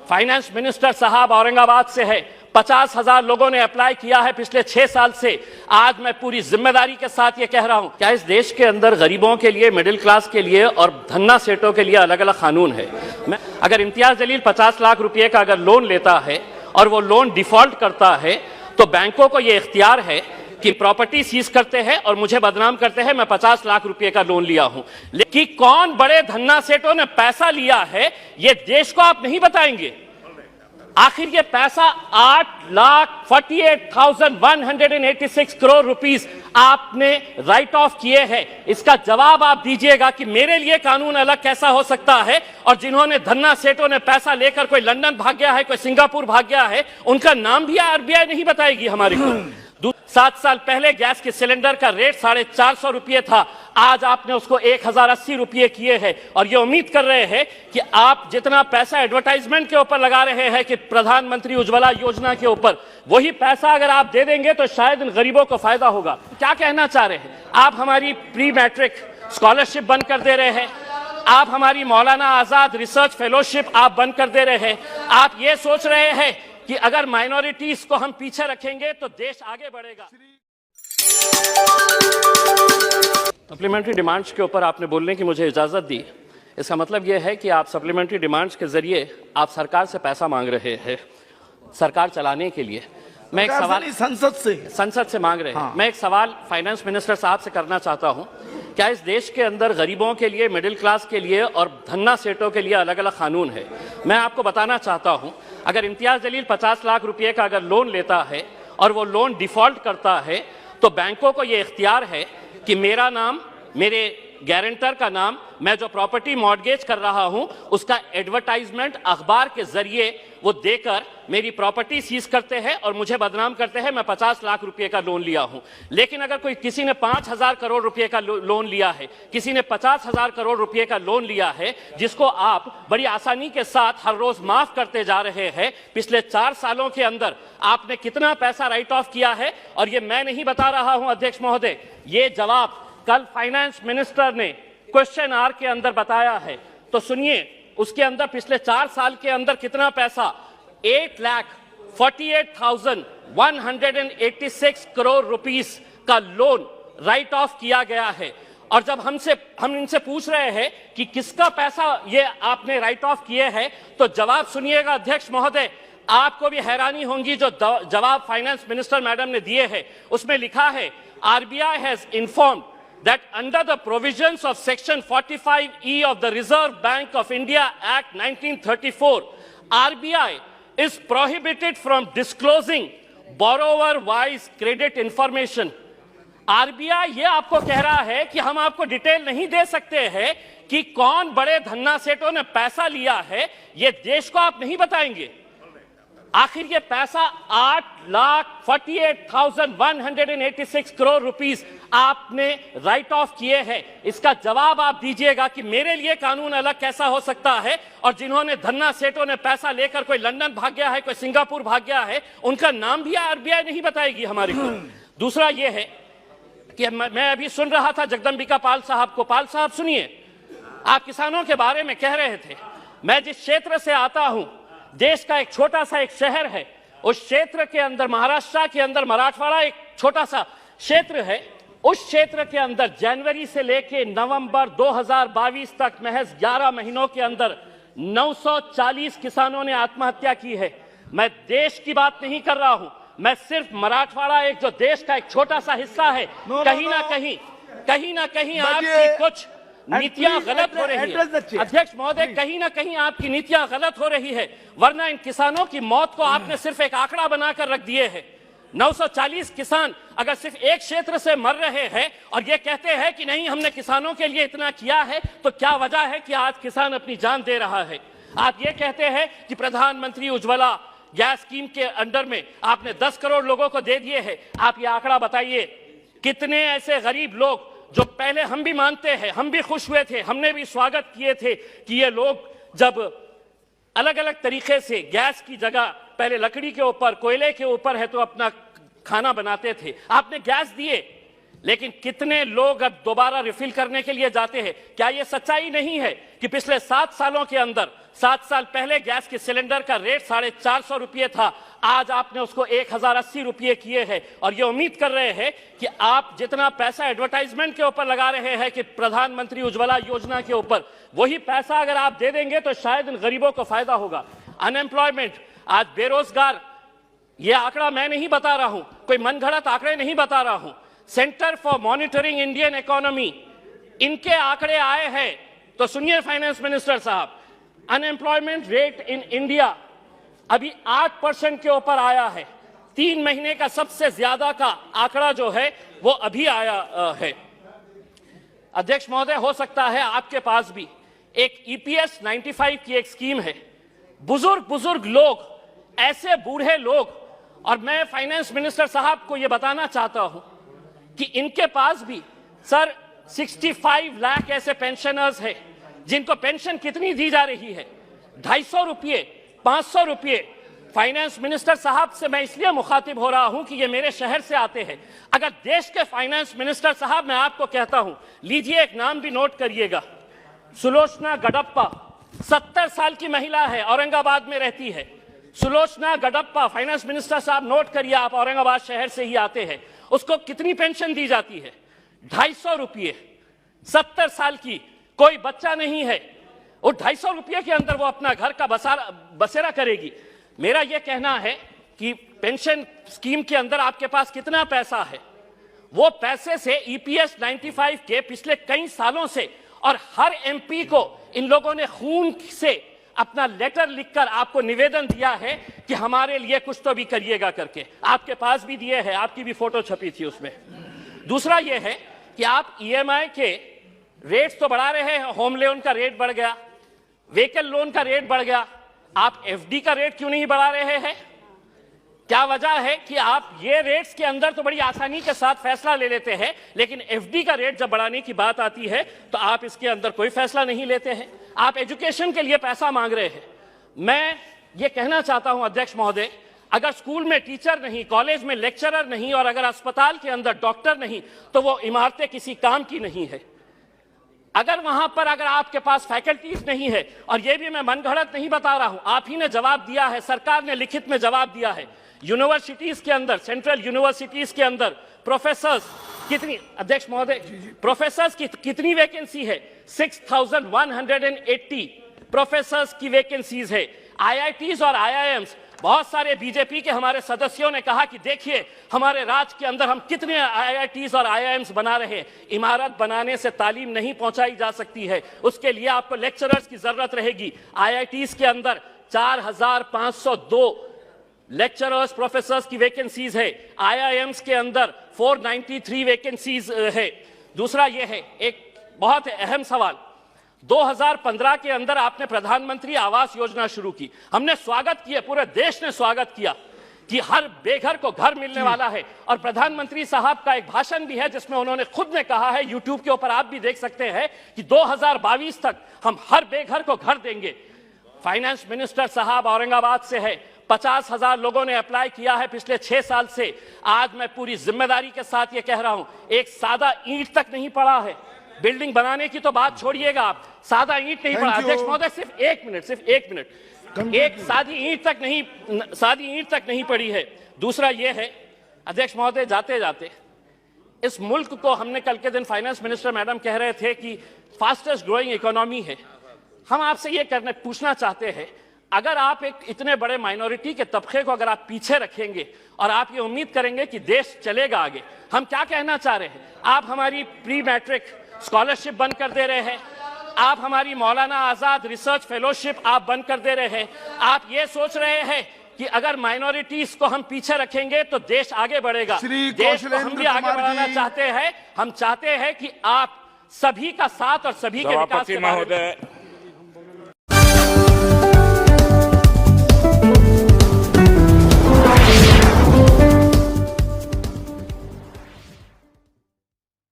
Finance minister साहब औरंगाबाद से है। 50,000 लोगों ने अप्लाई किया है पिछले 6 साल से। आज मैं पूरी जिम्मेदारी के साथ ये कह रहा हूं, क्या इस देश के अंदर गरीबों के लिए, मिडिल क्लास के लिए और धन्ना सेठों के लिए अलग अलग कानून है? अगर इम्तियाज जलील 50 लाख रुपए का अगर लोन लेता है और वो लोन डिफॉल्ट करता है तो बैंकों को ये इख्तियार है कि प्रॉपर्टी सीज करते हैं और मुझे बदनाम करते हैं मैं 50 लाख रुपए का लोन लिया हूं। लेकिन कौन बड़े धन्ना सेठों ने पैसा लिया है ये देश को आप नहीं बताएंगे। आखिर ये पैसा 8,48,186 करोड़ रुपीस आपने राइट ऑफ किए हैं। इसका जवाब आप दीजिएगा कि मेरे लिए कानून अलग कैसा हो सकता है और जिन्होंने धन्ना सेठों ने पैसा लेकर कोई लंदन भाग गया है, कोई सिंगापुर भाग गया है, उनका नाम भी आरबीआई नहीं बताएगी हमारे को। 7 साल पहले गैस के सिलेंडर का रेट 450 रुपये था, आज आपने उसको 1080 रुपये किए हैं और ये उम्मीद कर रहे हैं कि आप जितना पैसा एडवर्टाइजमेंट के ऊपर लगा रहे हैं कि प्रधानमंत्री उज्ज्वला योजना के ऊपर, वही पैसा अगर आप दे देंगे तो शायद इन गरीबों को फायदा होगा। क्या कहना चाह रहे हैं आप? हमारी प्री मैट्रिक स्कॉलरशिप बंद कर दे रहे हैं, आप हमारी मौलाना आजाद रिसर्च फेलोशिप आप बंद कर दे रहे हैं। आप ये सोच रहे हैं कि अगर माइनॉरिटीज को हम पीछे रखेंगे तो देश आगे बढ़ेगा। सप्लीमेंट्री डिमांड्स के ऊपर आपने बोलने की मुझे इजाजत दी, इसका मतलब यह है कि आप सप्लीमेंट्री डिमांड्स के जरिए आप सरकार से पैसा मांग रहे हैं सरकार चलाने के लिए। मैं एक सवाल संसद से मांग रहे हैं। मैं एक सवाल फाइनेंस मिनिस्टर साहब से करना चाहता हूं, क्या इस देश के अंदर गरीबों के लिए, मिडिल क्लास के लिए और धन्ना सेठों के लिए अलग अलग कानून है? मैं आपको बताना चाहता हूं, अगर इम्तियाज जलील 50 लाख रुपए का अगर लोन लेता है और वो लोन डिफॉल्ट करता है तो बैंकों को ये इख्तियार है कि मेरा नाम, मेरे गारंटर का नाम, मैं जो प्रॉपर्टी मॉर्गेज कर रहा हूं उसका एडवर्टाइजमेंट अखबार के जरिए वो देकर मेरी प्रॉपर्टी सीज करते हैं और मुझे बदनाम करते हैं मैं 50 लाख रुपए का लोन लिया हूं। लेकिन अगर कोई किसी ने 5,000 करोड़ रुपए का लोन लिया है, किसी ने 50,000 करोड़ रुपए का लोन लिया है, जिसको आप बड़ी आसानी के साथ हर रोज माफ करते जा रहे हैं, पिछले 4 सालों के अंदर आपने कितना पैसा राइट ऑफ किया है? और ये मैं नहीं बता रहा हूं अध्यक्ष महोदय, ये जवाब कल फाइनेंस मिनिस्टर ने क्वेश्चन आवर के अंदर बताया है। तो सुनिए, उसके अंदर पिछले 4 साल के अंदर कितना पैसा 8,48,186 करोड़ रुपीस का लोन राइट ऑफ किया गया है। और जब हम इनसे पूछ रहे हैं कि किसका पैसा ये आपने राइट ऑफ किए हैं, तो जवाब सुनिएगा अध्यक्ष महोदय, आपको भी हैरानी होगी जो जवाब फाइनेंस मिनिस्टर मैडम ने दिए हैं। उसमें लिखा है, RBI has informed that under the provisions of section 45E of the Reserve Bank of India Act 1934, RBI is prohibited from disclosing borrower-wise credit information. RBI ये आपको कह रहा है कि हम आपको डिटेल नहीं दे सकते हैं कि कौन बड़े धन्ना सेठों ने पैसा लिया है, ये देश को आप नहीं बताएंगे। आखिर ये पैसा 8,48,186 करोड़ रुपीस आपने राइट ऑफ किए हैं। इसका जवाब आप दीजिएगा कि मेरे लिए कानून अलग कैसा हो सकता है और जिन्होंने धन्ना सेठों ने पैसा लेकर कोई लंदन भाग गया है, कोई सिंगापुर भाग गया है, उनका नाम भी आरबीआई नहीं बताएगी हमारे को। दूसरा ये है कि मैं अभी सुन रहा था जगदम्बिका पाल साहब को। पाल साहब सुनिए, आप किसानों के बारे में कह रहे थे। मैं जिस क्षेत्र से आता हूं, देश का एक छोटा सा एक शहर है, उस क्षेत्र के अंदर, महाराष्ट्र के अंदर मराठवाड़ा एक छोटा सा क्षेत्र है, उस क्षेत्र के अंदर जनवरी से लेके नवंबर 2022 तक महज 11 महीनों के अंदर 940 किसानों ने आत्महत्या की है। मैं देश की बात नहीं कर रहा हूं, मैं सिर्फ मराठवाड़ा एक जो देश का एक छोटा सा हिस्सा है, कहीं ना कहीं आपकी कुछ नीतियां गलत हो रही है अध्यक्ष महोदय, कहीं ना कहीं आपकी नीतियां गलत हो रही है, वरना इन किसानों की मौत को आपने सिर्फ एक आंकड़ा बनाकर रख दिए है। 940 किसान अगर सिर्फ एक क्षेत्र से मर रहे हैं और ये कहते हैं कि नहीं हमने किसानों के लिए इतना किया है, तो क्या वजह है कि आज किसान अपनी जान दे रहा है? आप ये कहते हैं कि प्रधानमंत्री उज्ज्वला गैस स्कीम के अंडर में आपने 10 करोड़ लोगों को दे दिए हैं। आप ये आंकड़ा बताइए, कितने ऐसे गरीब लोग जो पहले हम भी मानते हैं, हम भी खुश हुए थे, हमने भी स्वागत किए थे कि ये लोग जब अलग अलग तरीके से गैस की जगह पहले लकड़ी के ऊपर, कोयले के ऊपर है तो अपना खाना बनाते थे, आपने गैस दिए, लेकिन कितने लोग अब दोबारा रिफिल करने के लिए जाते हैं? क्या यह सच्चाई नहीं है कि पिछले 7 सालों के अंदर 7 साल पहले गैस के सिलेंडर का रेट 450 रुपये था, आज आपने उसको 1080 रुपये किए हैं और ये उम्मीद कर रहे हैं कि आप जितना पैसा एडवर्टाइजमेंट के ऊपर लगा रहे हैं कि प्रधानमंत्री उज्ज्वला योजना के ऊपर, वही पैसा अगर आप दे देंगे तो शायद इन गरीबों को फायदा होगा। अनएम्प्लॉयमेंट, आज बेरोजगार, ये आंकड़ा मैं नहीं बता रहा हूं, कोई मनगढ़ंत आंकड़े नहीं बता रहा हूं, centre for monitoring Indian economy, इनके आंकड़े आए हैं। तो सुनिए फाइनेंस मिनिस्टर साहब, अनएम्प्लॉयमेंट रेट इन इंडिया अभी 8% के ऊपर आया है। 3 महीने का सबसे ज्यादा का आंकड़ा जो है वो अभी आया है। अध्यक्ष महोदय, हो सकता है आपके पास भी एक EPS 95 की एक स्कीम है। बुजुर्ग लोग, ऐसे बूढ़े लोग, और मैं फाइनेंस मिनिस्टर साहब को यह बताना चाहता हूं कि इनके पास भी सर 65 लाख ऐसे पेंशनर्स हैं जिनको पेंशन कितनी दी जा रही है, 250 रुपये, 500 रुपये। फाइनेंस मिनिस्टर साहब से मैं इसलिए मुखातिब हो रहा हूं कि ये मेरे शहर से आते हैं। अगर देश के फाइनेंस मिनिस्टर साहब, मैं आपको कहता हूं, लीजिए एक नाम भी नोट करिएगा, सुलोचना गडप्पा, 70 साल की महिला है, औरंगाबाद में रहती है। सुलोचना गडप्पा, फाइनेंस मिनिस्टर साहब नोट करिए, आप औरंगाबाद शहर से ही आते हैं। उसको कितनी पेंशन दी जाती है? 250 रुपये। 70 साल की, कोई बच्चा नहीं है, और 250 रुपये के अंदर वो अपना घर का बसेरा करेगी। मेरा यह कहना है कि पेंशन स्कीम के अंदर आपके पास कितना पैसा है, वो पैसे से EPS 95 के पिछले कई सालों से, और हर MP को इन लोगों ने खून से अपना लेटर लिखकर आपको निवेदन दिया है कि हमारे लिए कुछ तो भी करिएगा करके, आपके पास भी दिए हैं, आपकी भी फोटो छपी थी उसमें। दूसरा यह है कि आप EMI के रेट्स तो बढ़ा रहे हैं, होम लोन का रेट बढ़ गया, व्हीकल लोन का रेट बढ़ गया, आप FD का रेट क्यों नहीं बढ़ा रहे हैं? क्या वजह है कि आप ये रेट्स के अंदर तो बड़ी आसानी के साथ फैसला ले लेते हैं, लेकिन FD का रेट जब बढ़ाने की बात आती है तो आप इसके अंदर कोई फैसला नहीं लेते हैं। आप एजुकेशन के लिए पैसा मांग रहे हैं। मैं ये कहना चाहता हूं अध्यक्ष महोदय, अगर स्कूल में टीचर नहीं, कॉलेज में लेक्चरर नहीं, और अगर अस्पताल के अंदर डॉक्टर नहीं, तो वो इमारतें किसी काम की नहीं है। अगर वहां पर अगर आपके पास फैकल्टीज नहीं है, और ये भी मैं मनगढ़ंत नहीं बता रहा हूं, आप ही ने जवाब दिया है, सरकार ने लिखित में जवाब दिया है, यूनिवर्सिटीज के अंदर, सेंट्रल यूनिवर्सिटीज के अंदर प्रोफेसर्स कितनी, अध्यक्ष महोदय, प्रोफेसर्स की कितनी वैकेंसी है? 6180 प्रोफेसर्स की वैकेंसीज है। IITs और IIMs, बहुत सारे बीजेपी के हमारे सदस्यों ने कहा कि देखिए हमारे राज्य के अंदर हम कितने IITs और IIMs बना रहे हैं। इमारत बनाने से तालीम नहीं पहुंचाई जा सकती है, उसके लिए आपको लेक्चरर्स की जरूरत रहेगी। IITs के अंदर 4502 लेक्चरर्स, प्रोफेसर्स की वैकेंसीज है। IIMs के अंदर 493 वैकेंसीज है। दूसरा यह है, एक बहुत अहम सवाल, 2015 के अंदर आपने प्रधानमंत्री आवास योजना शुरू की, हमने स्वागत किया, पूरे देश ने स्वागत किया कि हर बेघर को घर मिलने वाला है। और प्रधानमंत्री साहब का एक भाषण भी है जिसमें उन्होंने खुद ने कहा है, यूट्यूब के ऊपर आप भी देख सकते हैं, कि 2022 तक हम हर बेघर को घर देंगे। फाइनेंस मिनिस्टर साहब औरंगाबाद से है, 50,000 लोगों ने अप्लाई किया है पिछले 6 साल से। आज मैं पूरी जिम्मेदारी के साथ ये कह रहा हूं, एक सादा ईंट तक नहीं पड़ा है। बिल्डिंग बनाने की तो बात छोड़िएगा, आप सादा ईंट नहीं पड़ा। अध्यक्ष महोदय, सिर्फ एक मिनट, एक सादी ईंट तक नहीं पड़ी है। दूसरा ये है अध्यक्ष महोदय, जाते जाते इस मुल्क को, हमने कल के दिन फाइनेंस मिनिस्टर मैडम कह रहे थे कि फास्टेस्ट ग्रोइंग इकोनॉमी है। हम आपसे ये पूछना चाहते हैं, अगर आप एक इतने बड़े माइनॉरिटी के तबके को अगर आप पीछे रखेंगे और आप ये उम्मीद करेंगे कि देश चलेगा आगे, हम क्या कहना चाह रहे हैं? आप हमारी प्री मैट्रिक स्कॉलरशिप बंद कर दे रहे हैं, आप हमारी मौलाना आजाद रिसर्च फेलोशिप आप बंद कर दे रहे हैं। आप ये सोच रहे हैं कि अगर माइनॉरिटीज को हम पीछे रखेंगे तो देश आगे बढ़ेगा। देश को हम भी आगे बढ़ाना चाहते हैं। हम चाहते हैं कि आप सभी का साथ और सभी के विकास के बारे में